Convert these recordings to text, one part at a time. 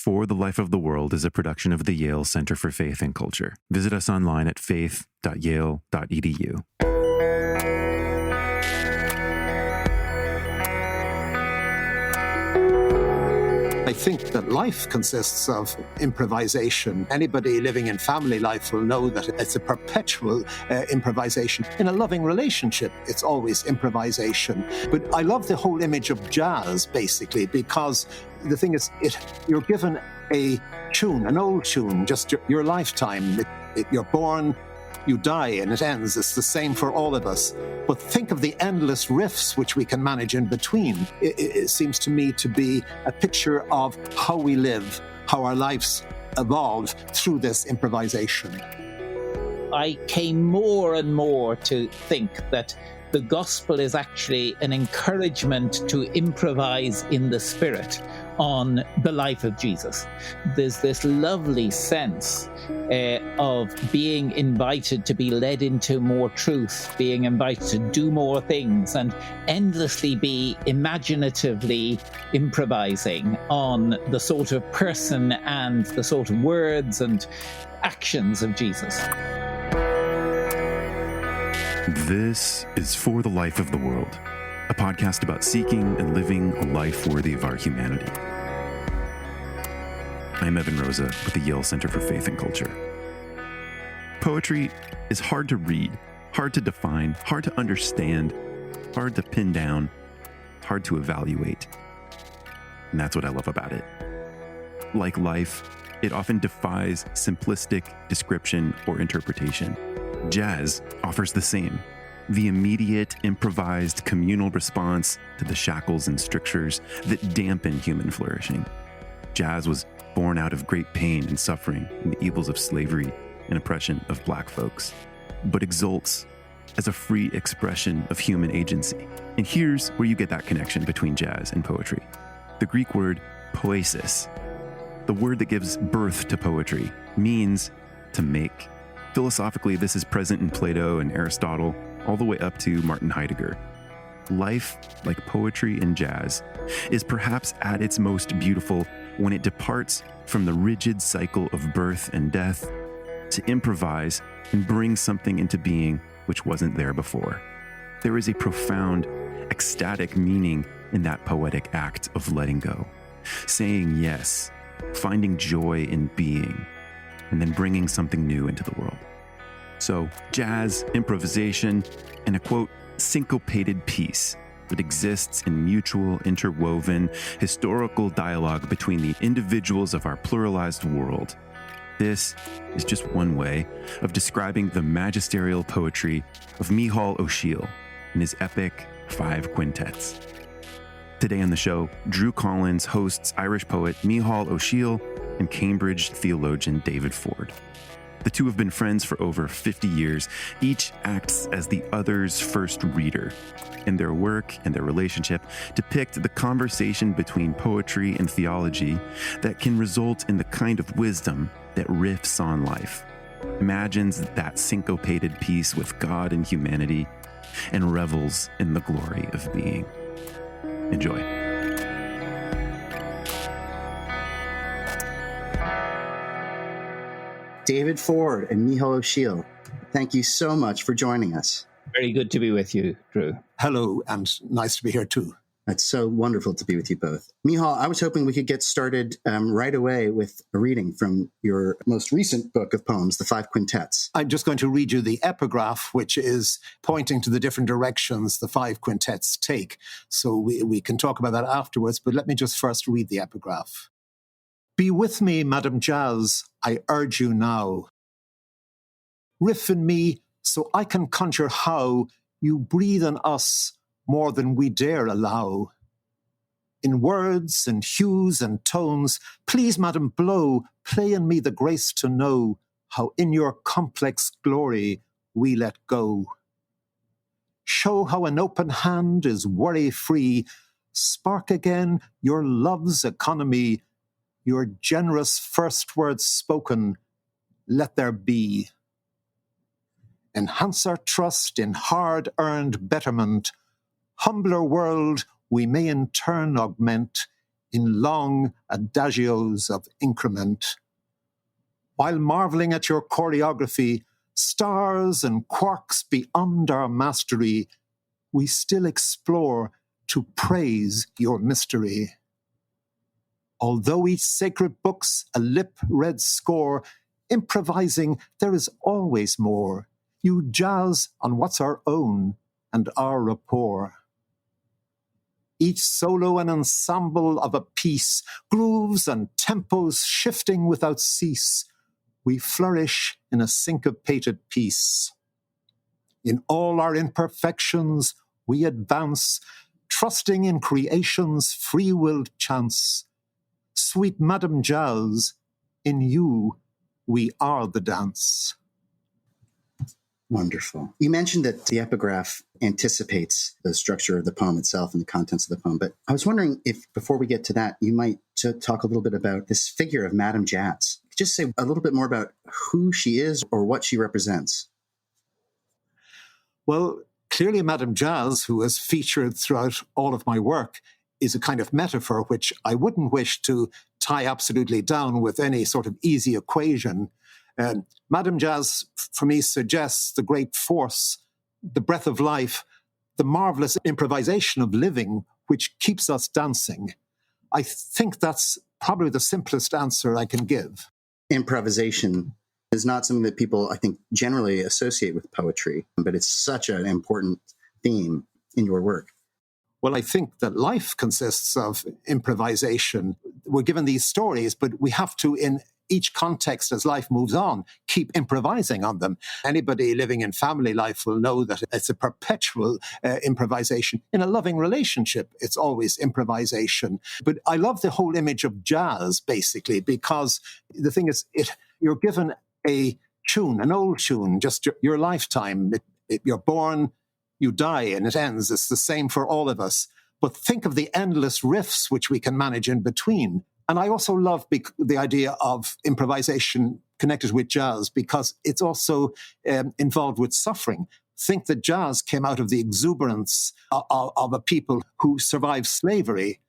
For the Life of the World is a production of the Yale Center for Faith and Culture. Visit us online at faith.yale.edu. I think that life consists of improvisation. Anybody living in family life will know that it's a perpetual improvisation. In a loving relationship, it's always improvisation. But I love the whole image of jazz, basically, because the thing is, you're given a tune, an old tune, just your lifetime. You're born, you die, and it ends. It's the same for all of us. But think of the endless riffs which we can manage in between. It seems to me to be a picture of how we live, how our lives evolve through this improvisation. I came more and more to think that the gospel is actually an encouragement to improvise in the spirit on the life of Jesus. There's this lovely sense of being invited to be led into more truth, being invited to do more things, and endlessly be imaginatively improvising on the sort of person and the sort of words and actions of Jesus. This is For the Life of the World, a podcast about seeking and living a life worthy of our humanity. I'm Evan Rosa with the Yale Center for Faith and Culture. Poetry is hard to read, hard to define, hard to understand, hard to pin down, hard to evaluate. And that's what I love about it. Like life, it often defies simplistic description or interpretation. Jazz offers the same. The immediate, improvised, communal response to the shackles and strictures that dampen human flourishing. Jazz was born out of great pain and suffering and the evils of slavery and oppression of Black folks, but exults as a free expression of human agency. And here's where you get that connection between jazz and poetry. The Greek word poiesis, the word that gives birth to poetry, means to make. Philosophically, this is present in Plato and Aristotle, all the way up to Martin Heidegger. Life, like poetry and jazz, is perhaps at its most beautiful when it departs from the rigid cycle of birth and death to improvise and bring something into being which wasn't there before. There is a profound, ecstatic meaning in that poetic act of letting go, saying yes, finding joy in being, and then bringing something new into the world. So, jazz, improvisation, and a quote, syncopated piece that exists in mutual, interwoven, historical dialogue between the individuals of our pluralized world. This is just one way of describing the magisterial poetry of Micheal O'Siadhail in his epic Five Quintets. Today on the show, Drew Collins hosts Irish poet Micheal O'Siadhail and Cambridge theologian David Ford. The two have been friends for over 50 years. Each acts as the other's first reader, and their work and their relationship depict the conversation between poetry and theology that can result in the kind of wisdom that riffs on life, imagines that syncopated piece with God and humanity, and revels in the glory of being. Enjoy. David Ford and Micheal O'Siadhail, thank you so much for joining us. Very good to be with you, Drew. Hello, and nice to be here too. It's so wonderful to be with you both. Micheal, I was hoping we could get started right away with a reading from your most recent book of poems, the Five Quintets. I'm just going to read you the epigraph, which is pointing to the different directions the Five Quintets take. So we can talk about that afterwards, but let me just first read the epigraph. Be with me, Madam Jazz, I urge you now. Riff in me, so I can conjure how you breathe on us more than we dare allow. In words and hues and tones, please, Madam, blow, play in me the grace to know how in your complex glory we let go. Show how an open hand is worry-free, spark again your love's economy, your generous first words spoken, let there be. Enhance our trust in hard-earned betterment. Humbler world we may in turn augment, in long adagios of increment. While marveling at your choreography, stars and quarks beyond our mastery, we still explore to praise your mystery. Although each sacred book's a lip-read score, improvising there is always more. You jazz on what's our own and our rapport. Each solo an ensemble of a piece, grooves and tempos shifting without cease. We flourish in a syncopated piece. In all our imperfections, we advance, trusting in creation's free-willed chance. Sweet Madam Jazz, in you, we are the dance. Wonderful. You mentioned that the epigraph anticipates the structure of the poem itself and the contents of the poem, but I was wondering if, before we get to that, you might talk a little bit about this figure of Madame Jazz. Just say a little bit more about who she is or what she represents. Well, clearly Madame Jazz, who is featured throughout all of my work, is a kind of metaphor which I wouldn't wish to tie absolutely down with any sort of easy equation. Madame Jazz, for me, suggests the great force, the breath of life, the marvelous improvisation of living, which keeps us dancing. I think that's probably the simplest answer I can give. Improvisation is not something that people, I think, generally associate with poetry, but it's such an important theme in your work. Well, I think that life consists of improvisation. We're given these stories, but we have to, in each context as life moves on, keep improvising on them. Anybody living in family life will know that it's a perpetual improvisation. In a loving relationship, it's always improvisation. But I love the whole image of jazz, basically, because the thing is, you're given a tune, an old tune, just your lifetime. You're born, you die, and it ends. It's the same for all of us. But think of the endless riffs which we can manage in between. And I also love the idea of improvisation connected with jazz because it's also involved with suffering. Think that jazz came out of the exuberance of a people who survived slavery.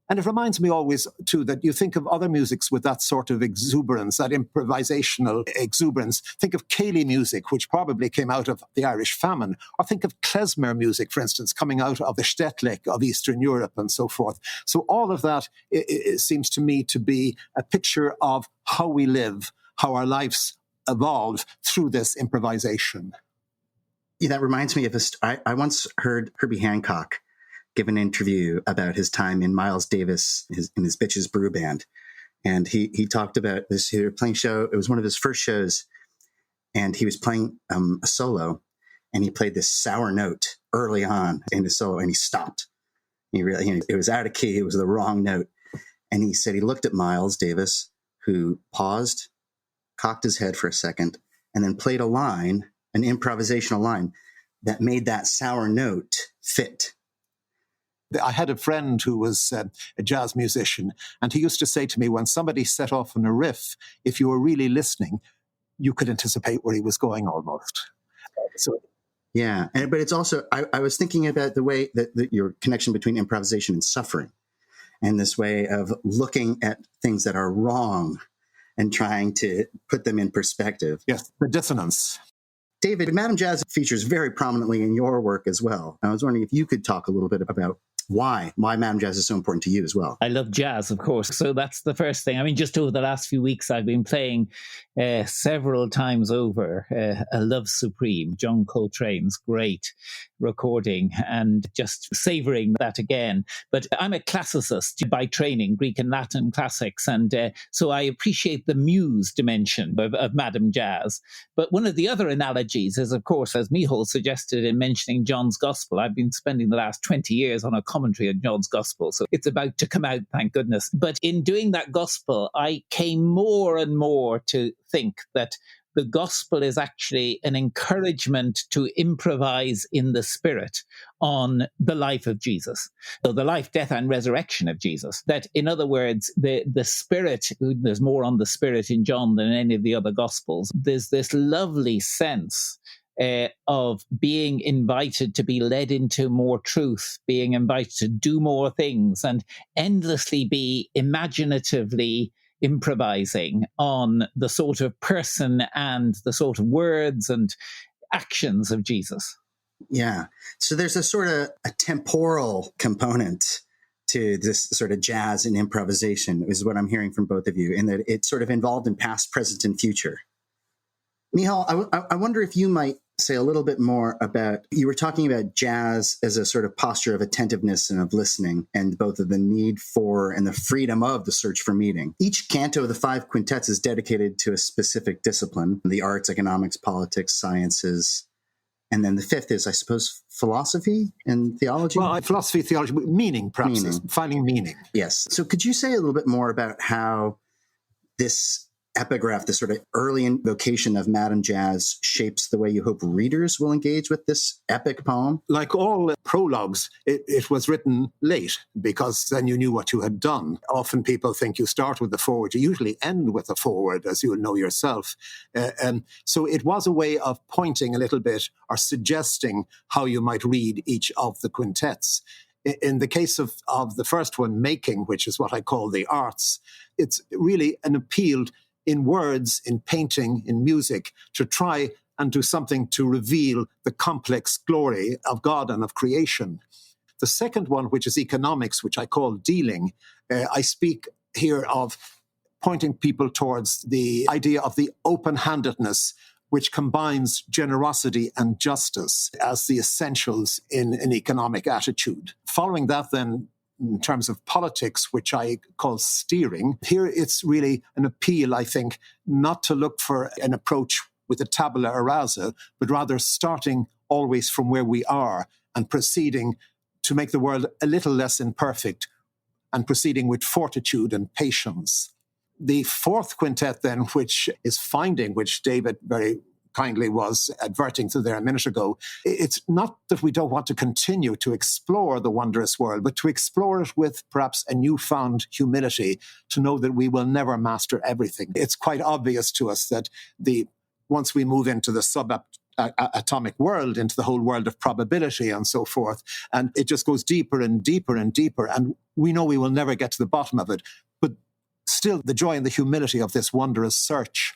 And it reminds me always, too, that you think of other musics with that sort of exuberance, that improvisational exuberance. Think of Ceilidh music, which probably came out of the Irish famine. Or think of klezmer music, for instance, coming out of the Stettlik of Eastern Europe and so forth. So all of that it seems to me to be a picture of how we live, how our lives evolve through this improvisation. Yeah, that reminds me of I once heard Herbie Hancock give an interview about his time in Miles Davis in his Bitches Brew Band. And he talked about this. He was playing show. It was one of his first shows. And he was playing a solo. And he played this sour note early on in his solo. And he stopped. It was out of key. It was the wrong note. And he said he looked at Miles Davis, who paused, cocked his head for a second, and then played a line, an improvisational line, that made that sour note fit. I had a friend who was a jazz musician, and he used to say to me, when somebody set off on a riff, if you were really listening, you could anticipate where he was going almost. Yeah, but it's also, I was thinking about the way that your connection between improvisation and suffering, and this way of looking at things that are wrong and trying to put them in perspective. Yes, the dissonance. David, Madame Jazz features very prominently in your work as well. I was wondering if you could talk a little bit about why Madame Jazz is so important to you as well. I love jazz, of course. So that's the first thing. I mean, just over the last few weeks, I've been playing several times over A Love Supreme, John Coltrane's great recording, and just savoring that again. But I'm a classicist by training, Greek and Latin classics. And so I appreciate the muse dimension of Madame Jazz. But one of the other analogies is, of course, as Micheal suggested in mentioning John's Gospel, I've been spending the last 20 years on a commentary on John's Gospel. So it's about to come out, thank goodness. But in doing that Gospel, I came more and more to think that the Gospel is actually an encouragement to improvise in the Spirit on the life of Jesus. So the life, death, and resurrection of Jesus. That, in other words, the Spirit, there's more on the Spirit in John than any of the other Gospels. There's this lovely sense of being invited to be led into more truth, being invited to do more things, and endlessly be imaginatively improvising on the sort of person and the sort of words and actions of Jesus. Yeah. So there's a sort of a temporal component to this sort of jazz and improvisation, is what I'm hearing from both of you, in that it's sort of involved in past, present, and future. Micheal, I wonder if you might say a little bit more about, you were talking about jazz as a sort of posture of attentiveness and of listening, and both of the need for and the freedom of the search for meaning. Each canto of the Five Quintets is dedicated to a specific discipline: the arts, economics, politics, sciences. And then the fifth is, I suppose, philosophy and theology? Well, philosophy, theology, meaning, perhaps, finding meaning. Yes. So could you say a little bit more about how this epigraph, this sort of early invocation of Madame Jazz, shapes the way you hope readers will engage with this epic poem? Like all prologues, it was written late, because then you knew what you had done. Often people think you start with the foreword. You usually end with the foreword, as you'll know yourself. So it was a way of pointing a little bit, or suggesting how you might read each of the quintets. In the case of the first one, Making, which is what I call the arts, it's really an appeal in words, in painting, in music, to try and do something to reveal the complex glory of God and of creation. The second one, which is economics, which I call Dealing, I speak here of pointing people towards the idea of the open-handedness, which combines generosity and justice as the essentials in an economic attitude. Following that, then, in terms of politics, which I call Steering, here it's really an appeal, I think, not to look for an approach with a tabula rasa, but rather starting always from where we are and proceeding to make the world a little less imperfect, and proceeding with fortitude and patience. The fourth quintet, then, which is Finding, which David very kindly was adverting to there a minute ago, it's not that we don't want to continue to explore the wondrous world, but to explore it with perhaps a newfound humility, to know that we will never master everything. It's quite obvious to us that once we move into the subatomic world, into the whole world of probability and so forth, and it just goes deeper and deeper and deeper, and we know we will never get to the bottom of it, but still the joy and the humility of this wondrous search.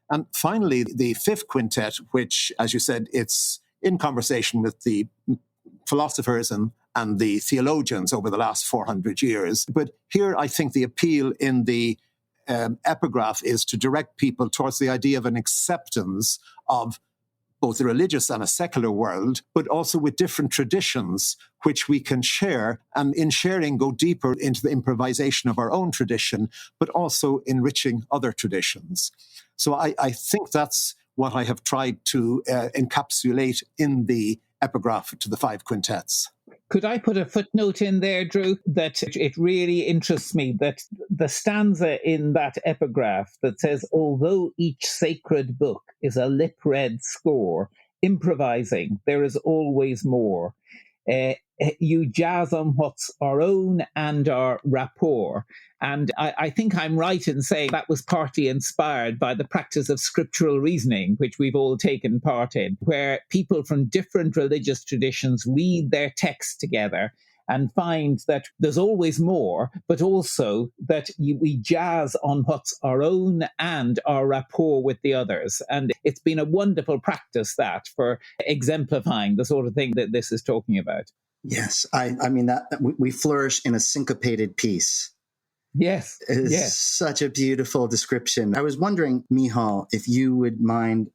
And finally, the fifth quintet, which, as you said, it's in conversation with the philosophers and the theologians over the last 400 years. But here, I think the appeal in the epigraph is to direct people towards the idea of an acceptance of both a religious and a secular world, but also with different traditions which we can share, and in sharing go deeper into the improvisation of our own tradition, but also enriching other traditions. So I think that's what I have tried to encapsulate in the epigraph to the Five Quintets. Could I put a footnote in there, Drew, that it really interests me that the stanza in that epigraph that says, although each sacred book is a lip-read score, improvising, there is always more. You jazz on what's our own and our rapport. And I think I'm right in saying that was partly inspired by the practice of scriptural reasoning, which we've all taken part in, where people from different religious traditions read their texts together and find that there's always more, but also that we jazz on what's our own and our rapport with the others. And it's been a wonderful practice, that, for exemplifying the sort of thing that this is talking about. Yes, I mean that we flourish in a syncopated piece. Yes, It's such a beautiful description. I was wondering, Micheal, if you would mind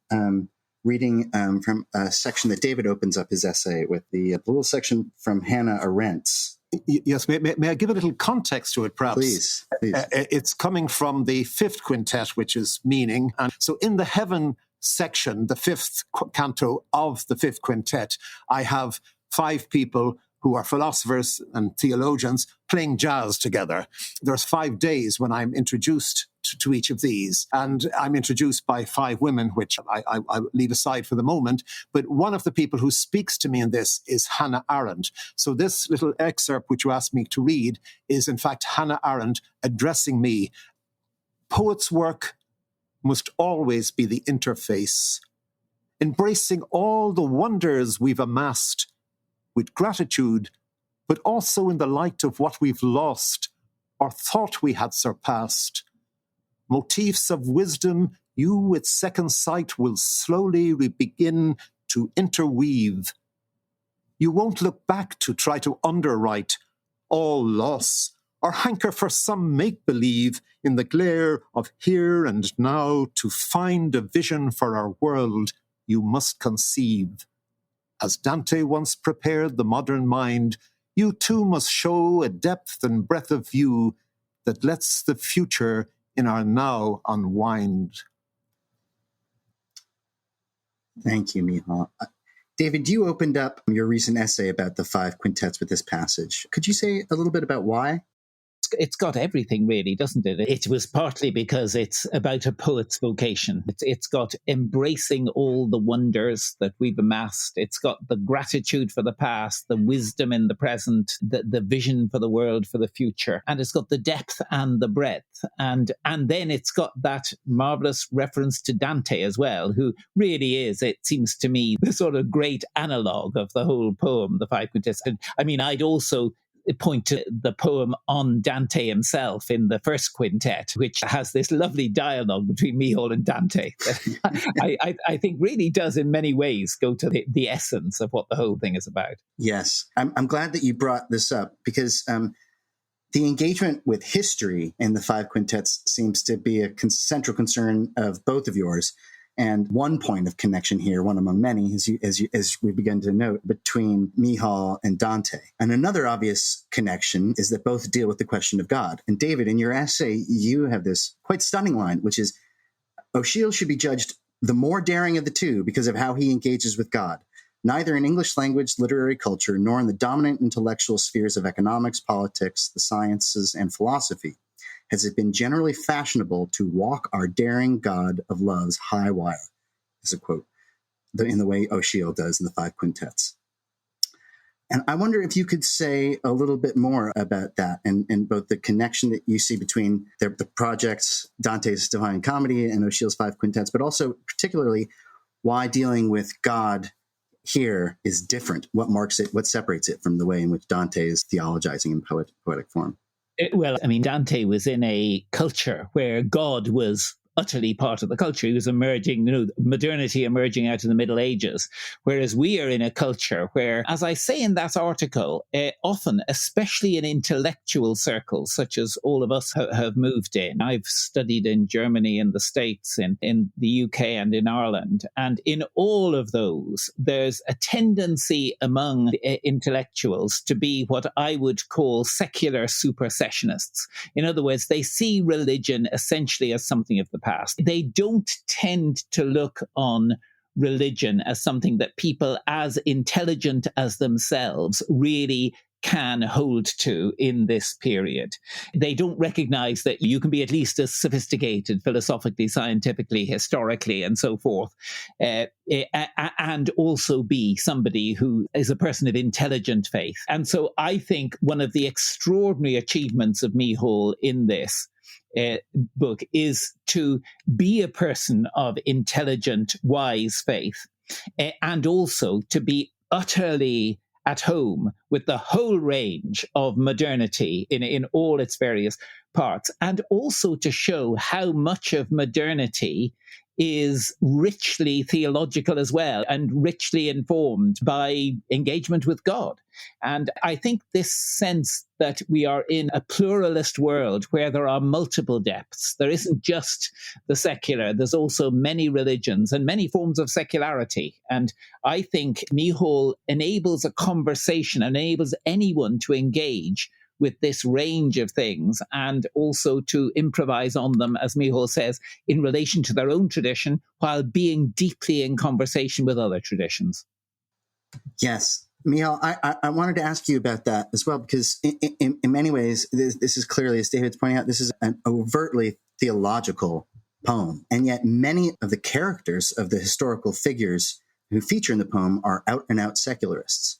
reading from a section that David opens up his essay with, the little section from Hannah Arendt's. Yes, may I give a little context to it, perhaps? Please. It's coming from the fifth quintet, which is Meaning. And so in the Heaven section, the fifth canto of the fifth quintet, I have 5 people who are philosophers and theologians playing jazz together. There's 5 days when I'm introduced to each of these, and I'm introduced by 5 women, which I leave aside for the moment. But one of the people who speaks to me in this is Hannah Arendt. So this little excerpt, which you asked me to read, is in fact Hannah Arendt addressing me. Poet's work must always be the interface. embracing all the wonders we've amassed with gratitude, but also in the light of what we've lost or thought we had surpassed. Motifs of wisdom you with second sight will slowly begin to interweave. You won't look back to try to underwrite all loss or hanker for some make-believe in the glare of here and now to find a vision for our world you must conceive. As Dante once prepared the modern mind, you too must show a depth and breadth of view that lets the future in our now unwind. Thank you, Micheal. David, you opened up your recent essay about the Five Quintets with this passage. Could you say a little bit about why? It's got everything, really, doesn't it? It was partly because it's about a poet's vocation. It's got embracing all the wonders that we've amassed. It's got the gratitude for the past, the wisdom in the present, the vision for the world, for the future. And it's got the depth and the breadth. And then it's got that marvelous reference to Dante as well, who really is, it seems to me, the sort of great analogue of the whole poem, the Five Quintets. And I mean, I'd also point to the poem on Dante himself in the first quintet, which has this lovely dialogue between Micheal and Dante that I think really does in many ways go to the essence of what the whole thing is about. Yes, I'm glad that you brought this up because the engagement with history in the Five Quintets seems to be a central concern of both of yours. And one point of connection here, one among many, as we begin to note, between Micheal and Dante. And another obvious connection is that both deal with the question of God. And David, in your essay, you have this quite stunning line, which is, O'Siadhail should be judged the more daring of the two because of how he engages with God, neither in English language, literary culture, nor in the dominant intellectual spheres of economics, politics, the sciences, and philosophy. Has it been generally fashionable to walk our daring God of love's high wire, is a quote, in the way O'Siadhail does in the Five Quintets. And I wonder if you could say a little bit more about that and both the connection that you see between the projects, Dante's Divine Comedy and O'Siadhail's Five Quintets, but also particularly why dealing with God here is different. What marks it, what separates it from the way in which Dante is theologizing in poetic form? Well, I mean, Dante was in a culture where God was utterly part of the culture. He was emerging, modernity emerging out of the Middle Ages, whereas we are in a culture where, as I say in that article, often, especially in intellectual circles, such as all of us have moved in. I've studied in Germany, in the States, in the UK and in Ireland. And in all of those, there's a tendency among intellectuals to be what I would call secular supersessionists. In other words, they see religion essentially as something of the past. They don't tend to look on religion as something that people as intelligent as themselves really can hold to in this period. They don't recognize that you can be at least as sophisticated philosophically, scientifically, historically, and so forth, and also be somebody who is a person of intelligent faith. And so I think one of the extraordinary achievements of Micheal in this book is to be a person of intelligent, wise faith, and also to be utterly at home with the whole range of modernity in all its various parts, and also to show how much of modernity is richly theological as well and richly informed by engagement with God. And I think this sense that we are in a pluralist world where there are multiple depths, there isn't just the secular, there's also many religions and many forms of secularity. And I think Micheal enables a conversation, enables anyone to engage with this range of things and also to improvise on them, as Micheal says, in relation to their own tradition while being deeply in conversation with other traditions. Yes. Micheal, I wanted to ask you about that as well, because in many ways, this is clearly, as David's pointing out, this is an overtly theological poem. And yet many of the characters of the historical figures who feature in the poem are out and out secularists.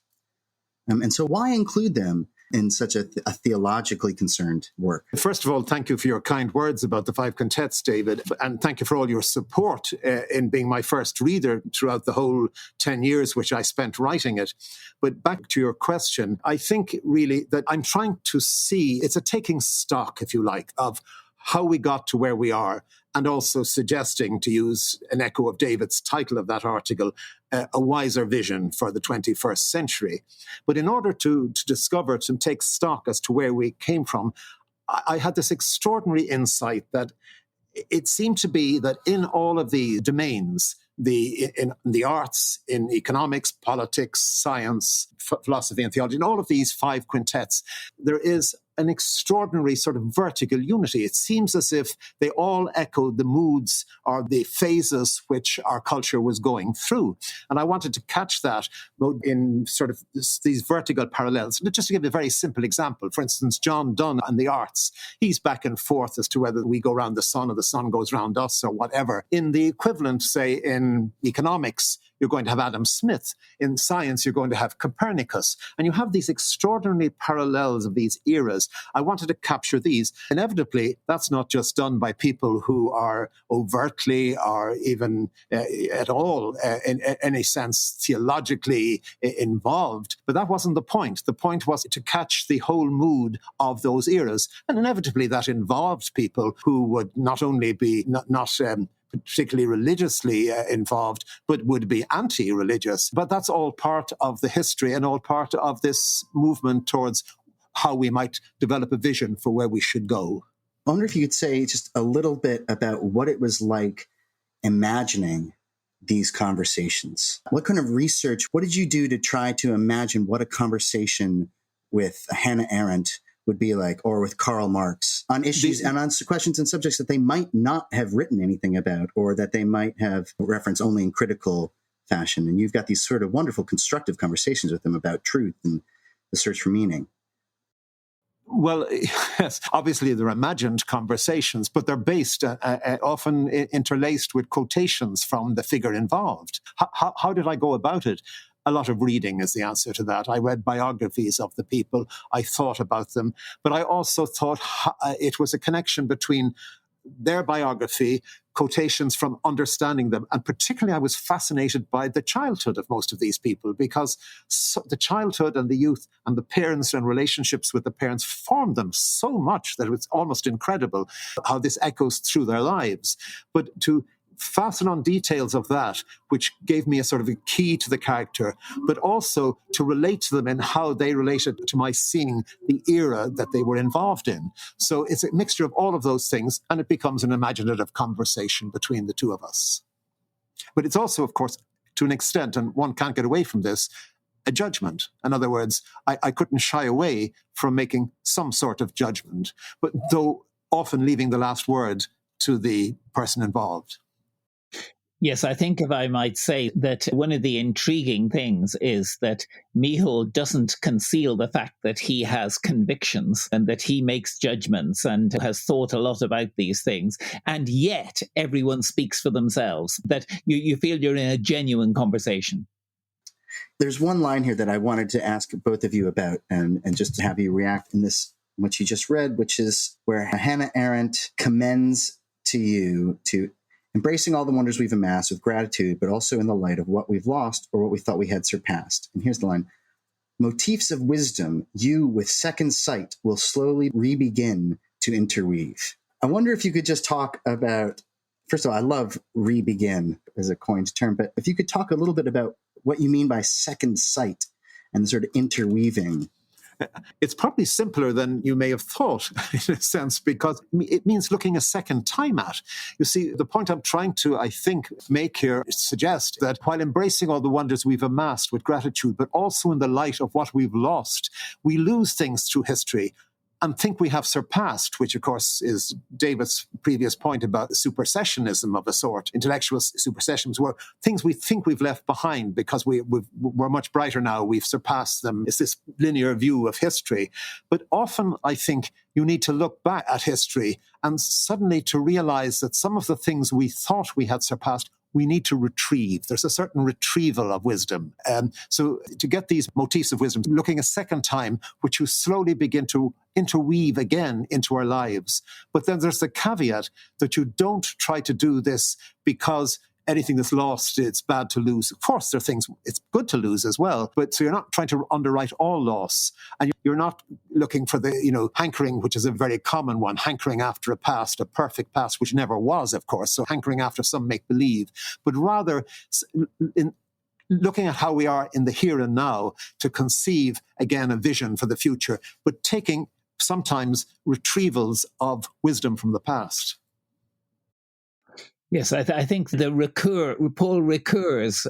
And so why include them in such a theologically concerned work? First of all, thank you for your kind words about the Five Quintets, David, and thank you for all your support in being my first reader throughout the whole 10 years which I spent writing it. But back to your question, I think really that I'm trying to see, it's a taking stock, if you like, of how we got to where we are, and also suggesting, to use an echo of David's title of that article, a wiser vision for the 21st century. But in order to discover, to take stock as to where we came from, I had this extraordinary insight that it seemed to be that in all of the domains, in the arts, in economics, politics, science, philosophy and theology, in all of these five quintets, there is an extraordinary sort of vertical unity. It seems as if they all echoed the moods or the phases which our culture was going through. And I wanted to catch that in sort of these vertical parallels. Just to give a very simple example, for instance, John Donne and the arts, he's back and forth as to whether we go round the sun or the sun goes round us or whatever. In the equivalent, say, in economics, you're going to have Adam Smith. In science, you're going to have Copernicus. And you have these extraordinary parallels of these eras. I wanted to capture these. Inevitably, that's not just done by people who are overtly or even at all, in any sense, theologically involved. But that wasn't the point. The point was to catch the whole mood of those eras. And inevitably, that involved people who would not only be not particularly religiously involved, but would be anti-religious. But that's all part of the history and all part of this movement towards how we might develop a vision for where we should go. I wonder if you could say just a little bit about what it was like imagining these conversations. What kind of research, what did you do to try to imagine what a conversation with Hannah Arendt would be like, or with Karl Marx, on issues and on questions and subjects that they might not have written anything about, or that they might have referenced only in critical fashion. And you've got these sort of wonderful constructive conversations with them about truth and the search for meaning. Well, yes, obviously they're imagined conversations, but they're based, often interlaced with quotations from the figure involved. How did I go about it? A lot of reading is the answer to that. I read biographies of the people. I thought about them. But I also thought it was a connection between their biography, quotations from understanding them. And particularly I was fascinated by the childhood of most of these people, because the childhood and the youth and the parents and relationships with the parents formed them so much that it's almost incredible how this echoes through their lives. But to fasten on details of that, which gave me a sort of a key to the character, but also to relate to them in how they related to my seeing the era that they were involved in. So it's a mixture of all of those things, and it becomes an imaginative conversation between the two of us. But it's also, of course, to an extent, and one can't get away from this, a judgment. In other words, I couldn't shy away from making some sort of judgment, but though often leaving the last word to the person involved. Yes, I think if I might say that one of the intriguing things is that Micheal doesn't conceal the fact that he has convictions and that he makes judgments and has thought a lot about these things. And yet everyone speaks for themselves, that you feel you're in a genuine conversation. There's one line here that I wanted to ask both of you about and just to have you react in this, what you just read, which is where Hannah Arendt commends to you to embracing all the wonders we've amassed with gratitude, but also in the light of what we've lost or what we thought we had surpassed. And here's the line. Motifs of wisdom, you with second sight will slowly re-begin to interweave. I wonder if you could just talk about, first of all, I love re-begin as a coined term, but if you could talk a little bit about what you mean by second sight and the sort of interweaving. It's probably simpler than you may have thought, in a sense, because it means looking a second time at. You see, the point I'm trying to, I think, make here suggests that while embracing all the wonders we've amassed with gratitude, but also in the light of what we've lost, we lose things through history and think we have surpassed, which, of course, is David's previous point about supersessionism of a sort, intellectual supersessions, where things we think we've left behind because we're much brighter now, we've surpassed them. It's this linear view of history. But often, I think, you need to look back at history and suddenly to realize that some of the things we thought we had surpassed we need to retrieve. There's a certain retrieval of wisdom. So to get these motifs of wisdom, looking a second time, which you slowly begin to interweave again into our lives. But then there's the caveat that you don't try to do this because anything that's lost, it's bad to lose. Of course, there are things it's good to lose as well. But so you're not trying to underwrite all loss. And you're not looking for the, hankering, which is a very common one, hankering after a past, a perfect past, which never was, of course. So hankering after some make-believe. But rather, in looking at how we are in the here and now to conceive, again, a vision for the future, but taking sometimes retrievals of wisdom from the past. Yes, I think Paul Ricoeur's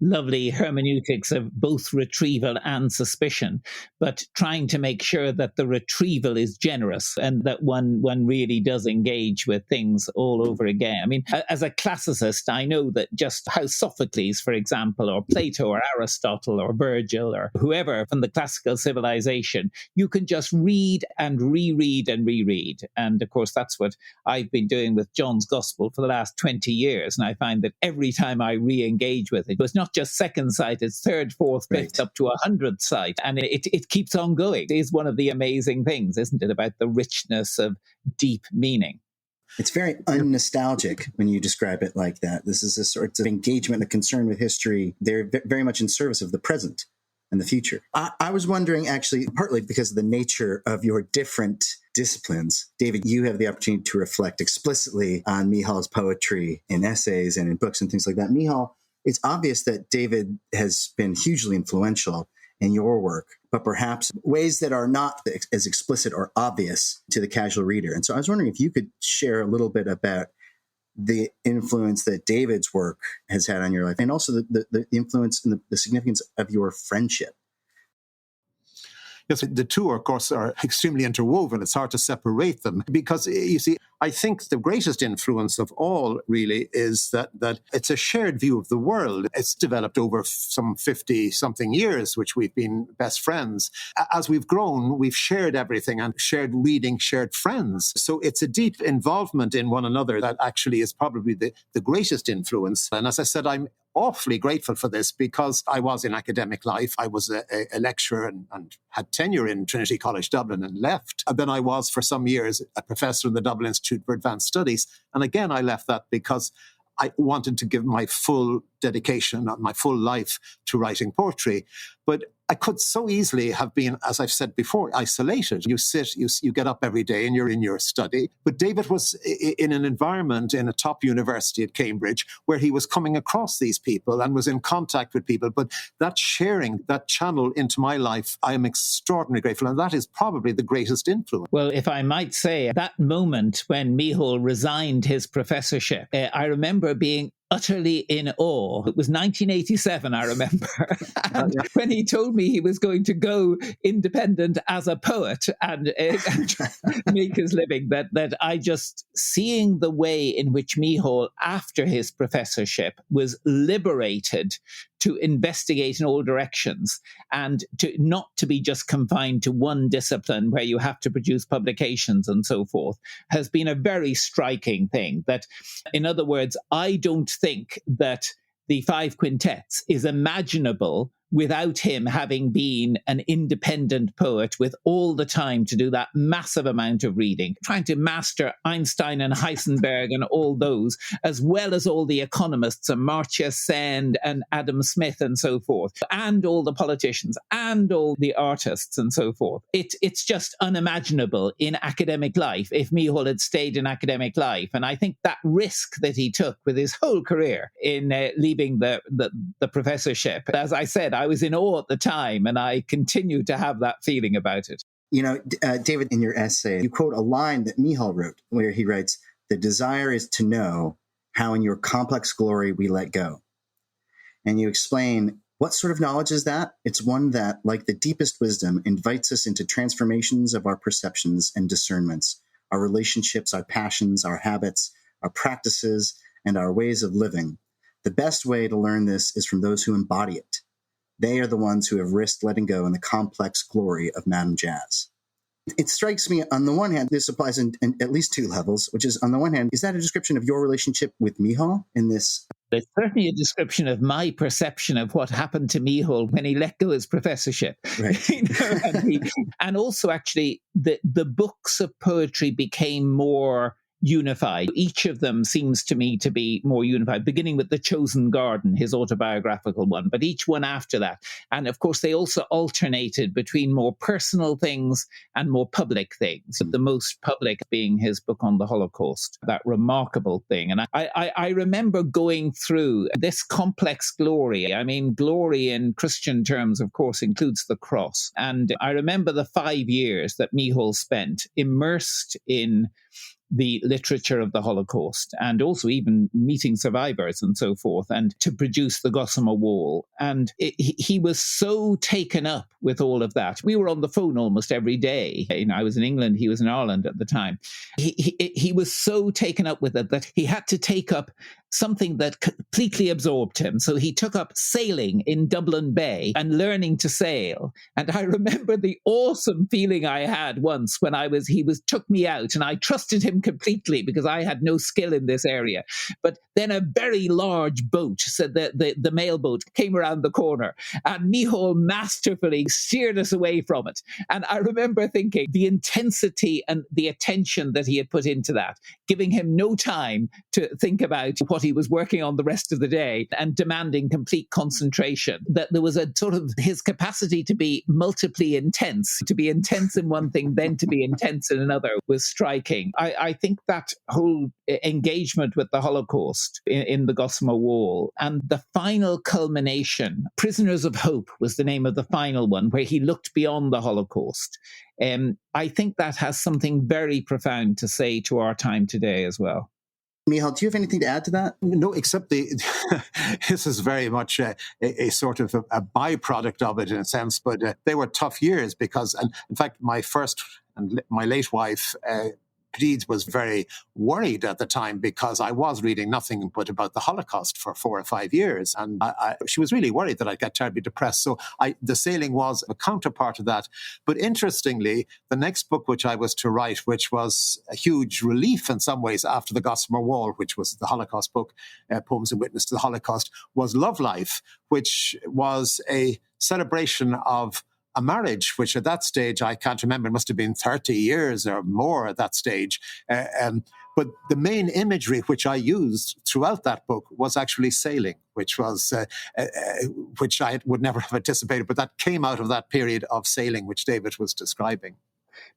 lovely hermeneutics of both retrieval and suspicion, but trying to make sure that the retrieval is generous and that one really does engage with things all over again. I mean, as a classicist, I know that just how Sophocles, for example, or Plato or Aristotle or Virgil or whoever from the classical civilization, you can just read and reread and reread. And of course, that's what I've been doing with John's Gospel for the last 20 years. And I find that every time I re-engage with it, it's not just second sight, it's third, fourth, fifth, up to 100th sight. And it keeps on going. It is one of the amazing things, isn't it, about the richness of deep meaning. It's very unnostalgic when you describe it like that. This is a sort of engagement, a concern with history. They're very much in service of the present and the future. I was wondering, actually, partly because of the nature of your different disciplines. David, you have the opportunity to reflect explicitly on Micheal's poetry in essays and in books and things like that. Micheal, it's obvious that David has been hugely influential in your work, but perhaps ways that are not as explicit or obvious to the casual reader. And so I was wondering if you could share a little bit about the influence that David's work has had on your life, and also the influence and the significance of your friendship. Yes, the two, of course, are extremely interwoven. It's hard to separate them because, you see, I think the greatest influence of all really is that it's a shared view of the world. It's developed over some 50-something years, which we've been best friends. As we've grown, we've shared everything and shared reading, shared friends. So it's a deep involvement in one another that actually is probably the greatest influence. And as I said, I'm awfully grateful for this because I was in academic life. I was a lecturer and had tenure in Trinity College Dublin and left. And then I was for some years a professor in the Dublin Institute for Advanced Studies. And again, I left that because I wanted to give my full dedication, my full life to writing poetry. But I could so easily have been, as I've said before, isolated. You sit, you get up every day and you're in your study. But David was in an environment in a top university at Cambridge where he was coming across these people and was in contact with people. But that sharing, that channel into my life, I am extraordinarily grateful. And that is probably the greatest influence. Well, if I might say, that moment when Micheal resigned his professorship, I remember being utterly in awe. It was 1987, I remember. And when he told me he was going to go independent as a poet and make his living, that I just, seeing the way in which Micheal, after his professorship, was liberated to investigate in all directions and not to be just confined to one discipline where you have to produce publications and so forth, has been a very striking thing. That, in other words, I don't think that the Five Quintets is imaginable without him having been an independent poet with all the time to do that massive amount of reading, trying to master Einstein and Heisenberg and all those, as well as all the economists, Amartya Sen and Adam Smith and so forth, and all the politicians and all the artists and so forth. It's just unimaginable in academic life if Micheal had stayed in academic life. And I think that risk that he took with his whole career in leaving the professorship, as I said, I was in awe at the time, and I continue to have that feeling about it. You know, David, in your essay, you quote a line that Micheal wrote, where he writes, "The desire is to know how in your complex glory we let go." And you explain, what sort of knowledge is that? It's one that, like the deepest wisdom, invites us into transformations of our perceptions and discernments, our relationships, our passions, our habits, our practices, and our ways of living. The best way to learn this is from those who embody it. They are the ones who have risked letting go in the complex glory of Madame Jazz. It strikes me, on the one hand, this applies in at least two levels, which is, on the one hand, is that a description of your relationship with Micheal in this It's certainly a description of my perception of what happened to Micheal when he let go his professorship. Right. And also, actually, the books of poetry became more unified. Each of them seems to me to be more unified, beginning with The Chosen Garden, his autobiographical one, but each one after that. And of course, they also alternated between more personal things and more public things, the most public being his book on the Holocaust, that remarkable thing. And I remember going through this complex glory. I mean, glory in Christian terms, of course, includes the cross. And I remember the 5 years that Micheal spent immersed in the literature of the Holocaust, and also even meeting survivors and so forth, and to produce the Gossamer Wall. And he was so taken up with all of that. We were on the phone almost every day. I was in England, he was in Ireland at the time. He was so taken up with it that he had to take up something that completely absorbed him. So he took up sailing in Dublin Bay and learning to sail. And I remember the awesome feeling I had once when he took me out, and I trusted him completely because I had no skill in this area. But then a very large boat, so the mail boat, came around the corner, and Micheal masterfully steered us away from it. And I remember thinking the intensity and the attention that he had put into that, giving him no time to think about what he was working on the rest of the day, and demanding complete concentration. That there was a sort of his capacity to be multiply intense, to be intense in one thing, then to be intense in another, was striking. I think that whole engagement with the Holocaust in the Gossamer Wall, and the final culmination, Prisoners of Hope was the name of the final one, where he looked beyond the Holocaust. I think that has something very profound to say to our time today as well. Micheal, do you have anything to add to that? No, except this is very much a sort of a byproduct of it in a sense, but they were tough years because, and in fact, my first and my late wife, Deeds, was very worried at the time because I was reading nothing but about the Holocaust for 4 or 5 years. And she was really worried that I'd get terribly depressed. So the sailing was a counterpart of that. But interestingly, the next book which I was to write, which was a huge relief in some ways after the Gossamer Wall, which was the Holocaust book, Poems and Witness to the Holocaust, was Love Life, which was a celebration of a marriage, which at that stage, I can't remember, it must have been 30 years or more at that stage. But the main imagery which I used throughout that book was actually sailing, which was which I would never have anticipated, but that came out of that period of sailing which David was describing.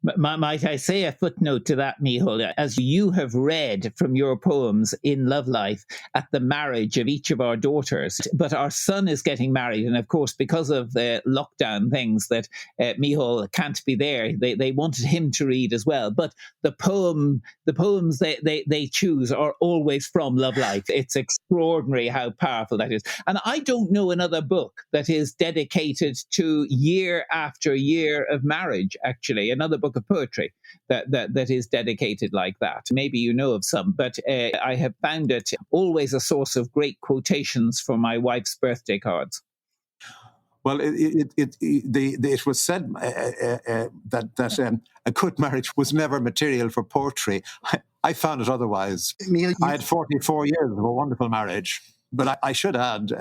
Might I say a footnote to that, Micheal? As you have read from your poems in Love Life at the marriage of each of our daughters, but our son is getting married, and of course, because of the lockdown things, that Micheal can't be there. They wanted him to read as well, but the poems they choose are always from Love Life. It's extraordinary how powerful that is. And I don't know another book that is dedicated to year after year of marriage, actually. Another book of poetry that is dedicated like that. Maybe you know of some, but I have found it always a source of great quotations for my wife's birthday cards. Well, it was said that a good marriage was never material for poetry. I found it otherwise. I had 44 years of a wonderful marriage, but I should add,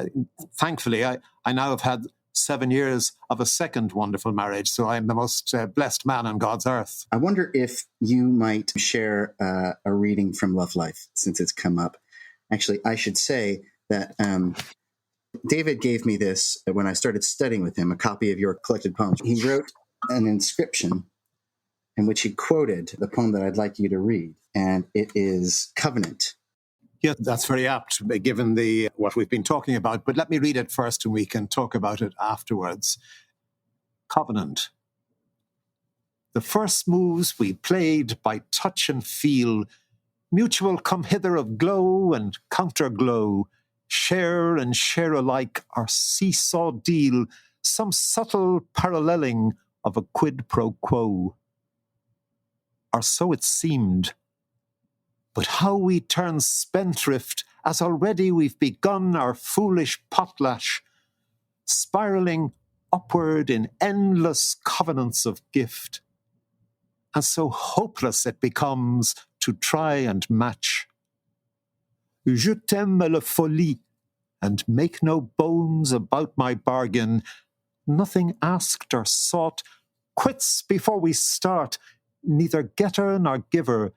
thankfully, I now have had 7 years of a second wonderful marriage, so I'm the most blessed man on God's earth. I wonder if you might share a reading from Love Life, since it's come up. Actually, I should say that David gave me this when I started studying with him, a copy of your collected poems. He wrote an inscription in which he quoted the poem that I'd like you to read, and it is Covenant. Yeah, that's very apt, given what we've been talking about. But let me read it first, and we can talk about it afterwards. Covenant. The first moves we played by touch and feel, mutual come hither of glow and counterglow, share and share alike our seesaw deal, some subtle paralleling of a quid pro quo. Or so it seemed. But how we turn spendthrift, as already we've begun our foolish potlatch, spiralling upward in endless covenants of gift. And so hopeless it becomes to try and match. Je t'aime la folie, and make no bones about my bargain. Nothing asked or sought, quits before we start, neither getter nor giver.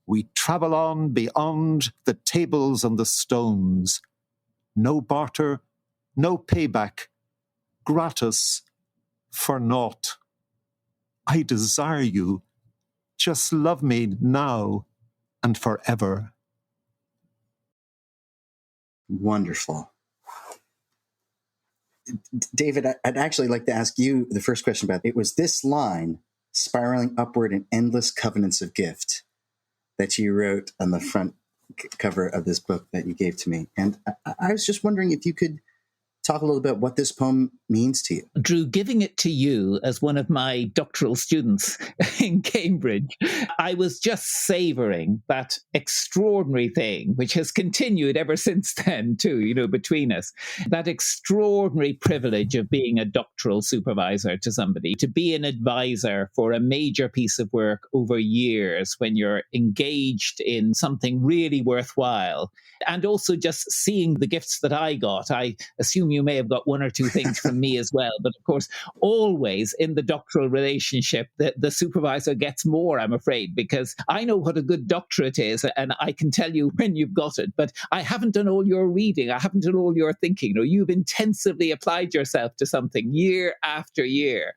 We travel on beyond the tables and the stones. No barter, no payback, gratis, for naught. I desire you. Just love me now and forever. Wonderful. David, I'd actually like to ask you the first question about it. Was this line, spiraling upward in endless covenants of gift, that you wrote on the front cover of this book that you gave to me. And I was just wondering if you could talk a little bit what this poem means to you. Drew, giving it to you as one of my doctoral students in Cambridge, I was just savoring that extraordinary thing, which has continued ever since then too, between us, that extraordinary privilege of being a doctoral supervisor to somebody, to be an advisor for a major piece of work over years when you're engaged in something really worthwhile. And also just seeing the gifts that I got. I assume you may have got one or two things from me as well. But of course, always in the doctoral relationship, the supervisor gets more, I'm afraid, because I know what a good doctorate is and I can tell you when you've got it. But I haven't done all your reading. I haven't done all your thinking. You've intensively applied yourself to something year after year.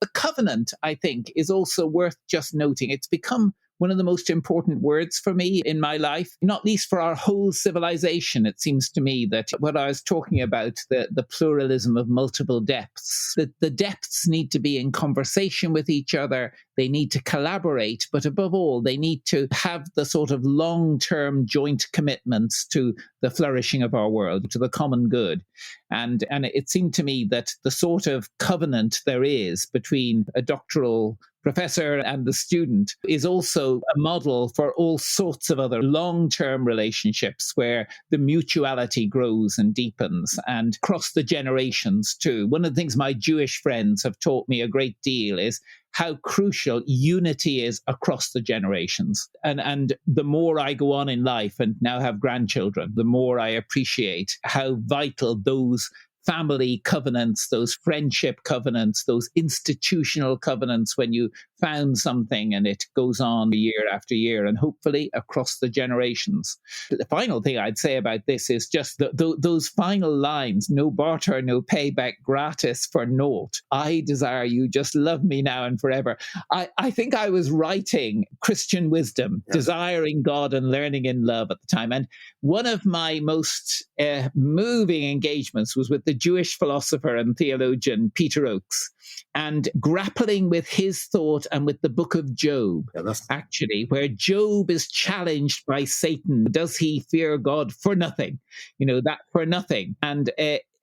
The covenant, I think, is also worth just noting. It's become one of the most important words for me in my life, not least for our whole civilization. It seems to me that what I was talking about, the pluralism of multiple depths, that the depths need to be in conversation with each other. They need to collaborate, but above all, they need to have the sort of long-term joint commitments to the flourishing of our world, to the common good. And it seemed to me that the sort of covenant there is between a doctoral professor and the student is also a model for all sorts of other long-term relationships where the mutuality grows and deepens and across the generations too. One of the things my Jewish friends have taught me a great deal is how crucial unity is across the generations. And the more I go on in life and now have grandchildren, the more I appreciate how vital those family covenants, those friendship covenants, those institutional covenants when you found something and it goes on year after year and hopefully across the generations. The final thing I'd say about this is just those final lines, no barter, no payback, gratis for naught. I desire you, just love me now and forever. I think I was writing Christian wisdom, desiring God and learning in love at the time. And one of my most moving engagements was with the Jewish philosopher and theologian Peter Oakes, and grappling with his thought and with the book of Job, actually, where Job is challenged by Satan. Does he fear God for nothing? That for nothing. And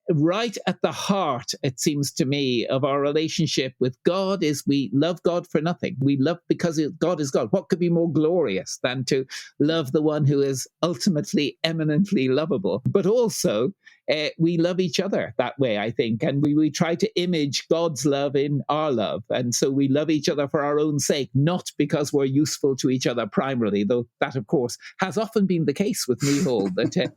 right at the heart, it seems to me, of our relationship with God is we love God for nothing. We love because God is God. What could be more glorious than to love the one who is ultimately, eminently lovable? But also, we love each other that way, I think. And we try to image God's love in our love. And so we love each other for our own sake, not because we're useful to each other primarily, though that, of course, has often been the case with Micheal, that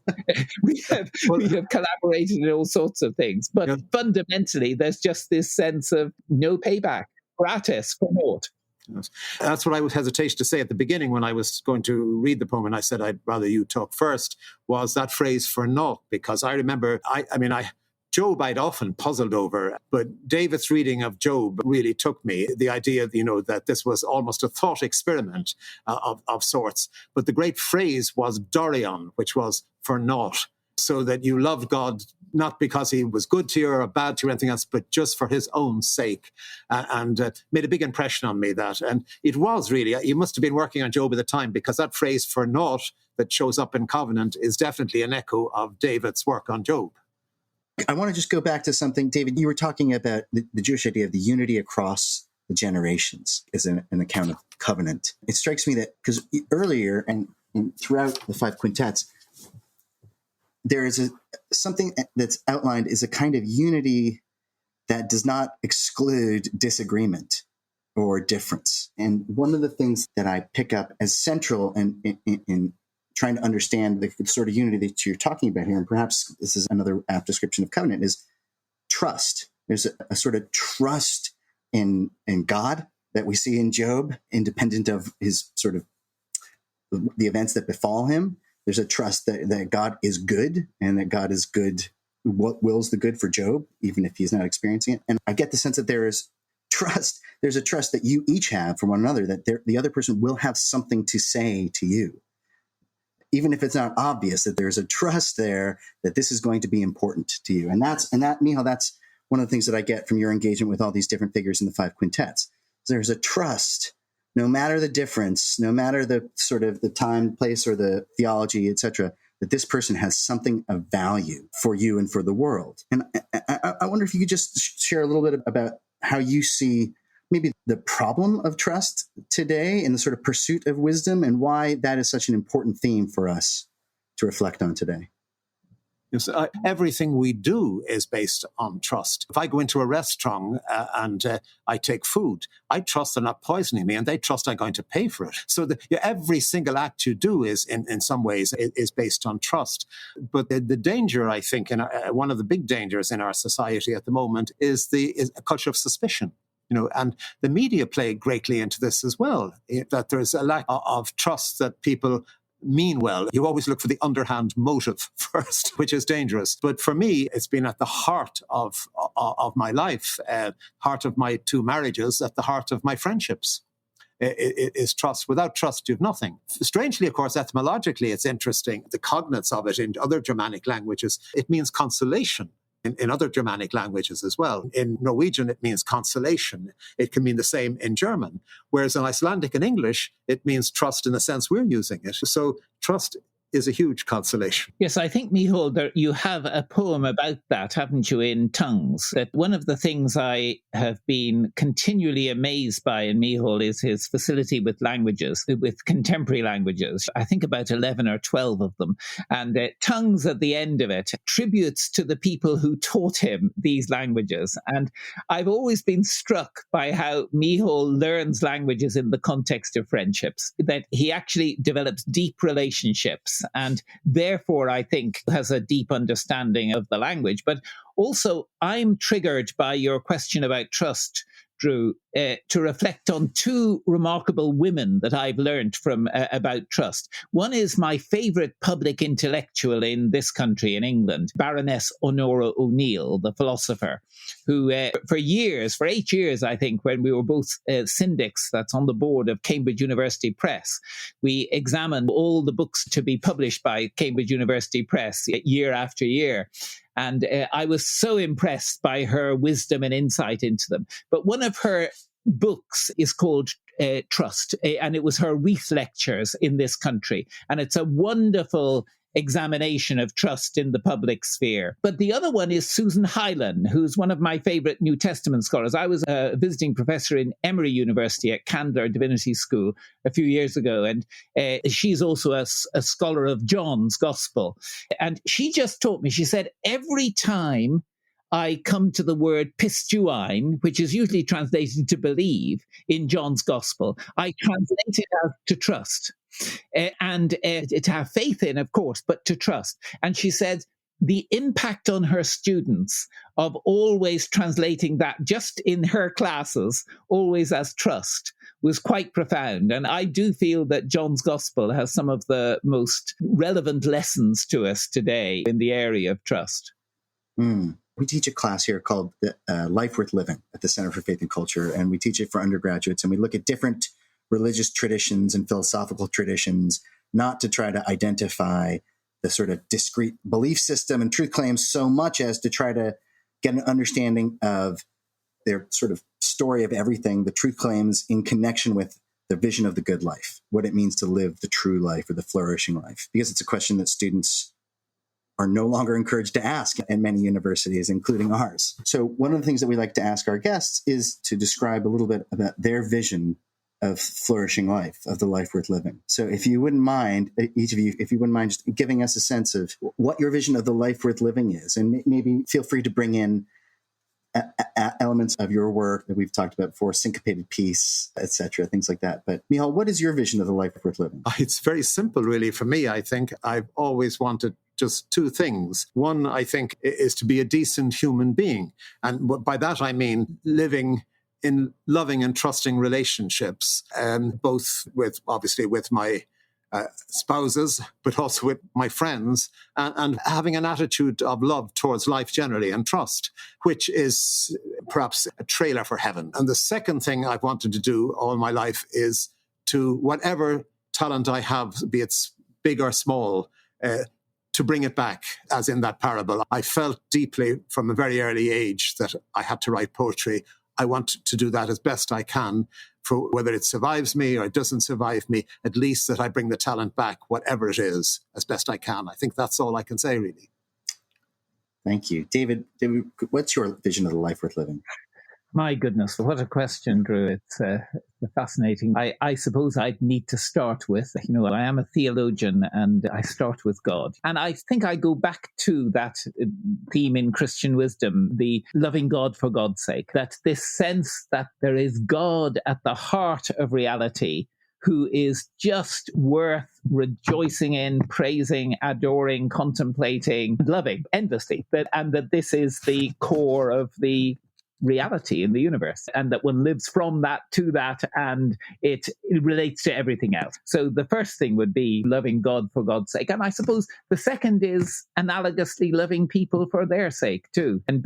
we have collaborated in all sorts of things. But fundamentally, there's just this sense of no payback, gratis for naught. Yes. That's what I was hesitation to say at the beginning when I was going to read the poem, and I said I'd rather you talk first, was that phrase for naught, because I remember, Job I'd often puzzled over, but David's reading of Job really took me. The idea, that this was almost a thought experiment of sorts. But the great phrase was dorion, which was for naught. So that you loved God not because he was good to you or bad to you or anything else, but just for his own sake. And made a big impression on me, that. And it was really, you must have been working on Job at the time, because that phrase for naught that shows up in Covenant is definitely an echo of David's work on Job. I want to just go back to something, David. You were talking about the Jewish idea of the unity across the generations as an account of covenant. It strikes me that, because earlier and throughout the Five Quintets, there is something that's outlined is a kind of unity that does not exclude disagreement or difference. And one of the things that I pick up as central in trying to understand the sort of unity that you're talking about here, and perhaps this is another apt description of covenant, is trust. There's a sort of trust in God that we see in Job, independent of his sort of the events that befall him. There's a trust that God is good, and that God is good, what wills the good for Job, even if he's not experiencing it. And I get the sense that there is trust. There's a trust that you each have for one another, that the other person will have something to say to you, even if it's not obvious, that there's a trust there that this is going to be important to you. And Micheal, that's one of the things that I get from your engagement with all these different figures in the Five Quintets. There's a trust, no matter the difference, no matter the sort of the time, place, or the theology, etc., that this person has something of value for you and for the world. And I wonder if you could just share a little bit about how you see maybe the problem of trust today in the sort of pursuit of wisdom, and why that is such an important theme for us to reflect on today. Yes, everything we do is based on trust. If I go into a restaurant and I take food, I trust they're not poisoning me, and they trust I'm going to pay for it. So every single act you do is, in some ways, is based on trust. But the danger, I think, and one of the big dangers in our society at the moment is a culture of suspicion. And the media play greatly into this as well, that there's a lack of trust that people mean well. You always look for the underhand motive first, which is dangerous. But for me, it's been at the heart of my life, heart of my 2 marriages, at the heart of my friendships. It is trust. Without trust, you've nothing. Strangely, of course, etymologically, it's interesting. The cognates of it in other Germanic languages, it means consolation. In other Germanic languages as well. In Norwegian, it means consolation. It can mean the same in German. Whereas in Icelandic and English, it means trust in the sense we're using it. So trust is a huge consolation. Yes, I think, Micheal, you have a poem about that, haven't you, in Tongues? That one of the things I have been continually amazed by in Micheal is his facility with languages, with contemporary languages. I think about 11 or 12 of them. And Tongues at the end of it, tributes to the people who taught him these languages. And I've always been struck by how Micheal learns languages in the context of friendships, that he actually develops deep relationships, and therefore, I think, has a deep understanding of the language. But also, I'm triggered by your question about trust, Drew, to reflect on 2 remarkable women that I've learned from about trust. One is my favourite public intellectual in this country, in England, Baroness Honora O'Neill, the philosopher, who for 8 years, I think, when we were both syndics, that's on the board of Cambridge University Press, we examined all the books to be published by Cambridge University Press year after year. And I was so impressed by her wisdom and insight into them. But one of her books is called Trust, and it was her Reith lectures in this country. And it's a wonderful examination of trust in the public sphere. But the other one is Susan Hyland, who's one of my favorite New Testament scholars. I was a visiting professor in Emory University at Candler Divinity School a few years ago, and she's also a scholar of John's Gospel. And she just taught me, she said, every time I come to the word pistuine, which is usually translated to believe in John's Gospel, I translate it as to trust. And to have faith in, of course, but to trust. And she said the impact on her students of always translating that just in her classes, always as trust, was quite profound. And I do feel that John's Gospel has some of the most relevant lessons to us today in the area of trust. We teach a class here called Life Worth Living at the Center for Faith and Culture, and we teach it for undergraduates, and we look at different religious traditions and philosophical traditions, not to try to identify the sort of discrete belief system and truth claims so much as to try to get an understanding of their sort of story of everything, the truth claims in connection with the vision of the good life, what it means to live the true life or the flourishing life, because it's a question that students are no longer encouraged to ask at many universities, including ours. So one of the things that we like to ask our guests is to describe a little bit about their vision of flourishing life, of the life worth living. So if you wouldn't mind, each of you, if you wouldn't mind just giving us a sense of what your vision of the life worth living is, and maybe feel free to bring in elements of your work that we've talked about before, syncopated piece, etc., things like that. But Micheal, what is your vision of the life worth living? It's very simple, really. For me, I think I've always wanted just two things. One, I think, is to be a decent human being. And by that, I mean living in loving and trusting relationships, both obviously with my spouses, but also with my friends, and having an attitude of love towards life generally and trust, which is perhaps a trailer for heaven. And the second thing I've wanted to do all my life is to, whatever talent I have, be it big or small, to bring it back, as in that parable. I felt deeply from a very early age that I had to write poetry. I want to do that as best I can, for whether it survives me or it doesn't survive me, at least that I bring the talent back, whatever it is, as best I can. I think that's all I can say, really. Thank you. David, what's your vision of the life worth living? My goodness, what a question, Drew. It's fascinating. I suppose I'd need to start with, I am a theologian and I start with God. And I think I go back to that theme in Christian wisdom, the loving God for God's sake, that this sense that there is God at the heart of reality who is just worth rejoicing in, praising, adoring, contemplating, loving endlessly. And that this is the core of the reality in the universe, and that one lives from that to that, and it relates to everything else. So the first thing would be loving God for God's sake. And I suppose the second is analogously loving people for their sake too, and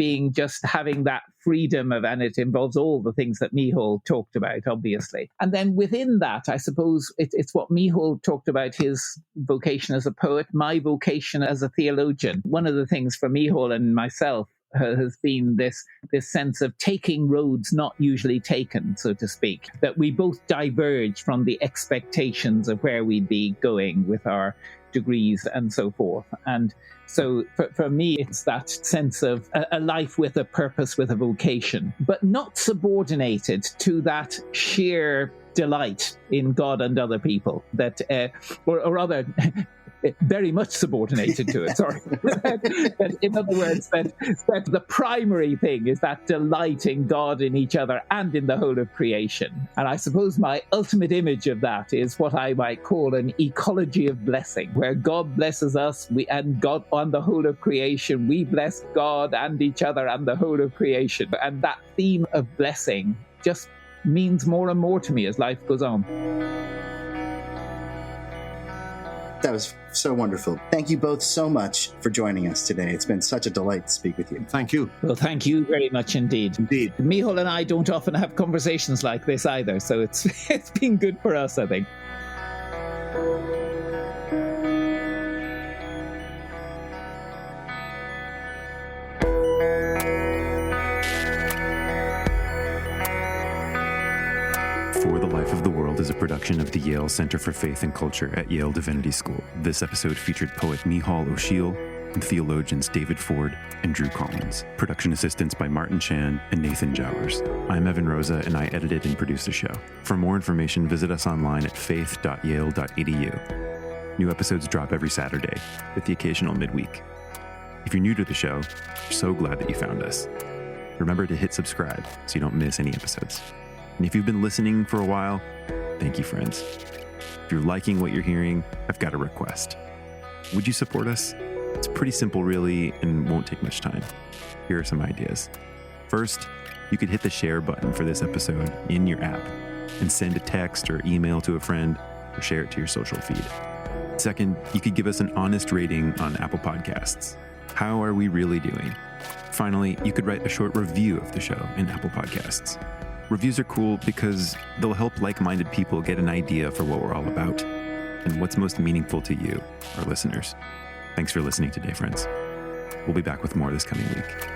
having that freedom and it involves all the things that Micheal talked about, obviously. And then within that, I suppose it's what Micheal talked about, his vocation as a poet, my vocation as a theologian. One of the things for Micheal and myself has been this sense of taking roads not usually taken, so to speak, that we both diverge from the expectations of where we'd be going with our degrees and so forth. And so for me, it's that sense of a life with a purpose, with a vocation, but not subordinated to that sheer delight in God and other people, that, or rather, very much subordinated to it, sorry. In other words, that the primary thing is that delight in God, in each other, and in the whole of creation. And I suppose my ultimate image of that is what I might call an ecology of blessing, where God blesses us, and God and the whole of creation, we bless God and each other and the whole of creation. And that theme of blessing just means more and more to me as life goes on. That was so wonderful. Thank you both so much for joining us today. It's been such a delight to speak with you. Thank you. Well, thank you very much indeed. Indeed. Micheal and I don't often have conversations like this either, so it's been good for us, I think. For the Life of the World is a production of the Yale Center for Faith and Culture at Yale Divinity School. This episode featured poet Micheal O'Siadhail and theologians David Ford and Drew Collins. Production assistance by Martin Chan and Nathan Jowers. I'm Evan Rosa, and I edited and produced the show. For more information, visit us online at faith.yale.edu. New episodes drop every Saturday, with the occasional midweek. If you're new to the show, we're so glad that you found us. Remember to hit subscribe so you don't miss any episodes. And if you've been listening for a while, thank you, friends. If you're liking what you're hearing, I've got a request. Would you support us? It's pretty simple, really, and won't take much time. Here are some ideas. First, you could hit the share button for this episode in your app and send a text or email to a friend or share it to your social feed. Second, you could give us an honest rating on Apple Podcasts. How are we really doing? Finally, you could write a short review of the show in Apple Podcasts. Reviews are cool because they'll help like-minded people get an idea for what we're all about and what's most meaningful to you, our listeners. Thanks for listening today, friends. We'll be back with more this coming week.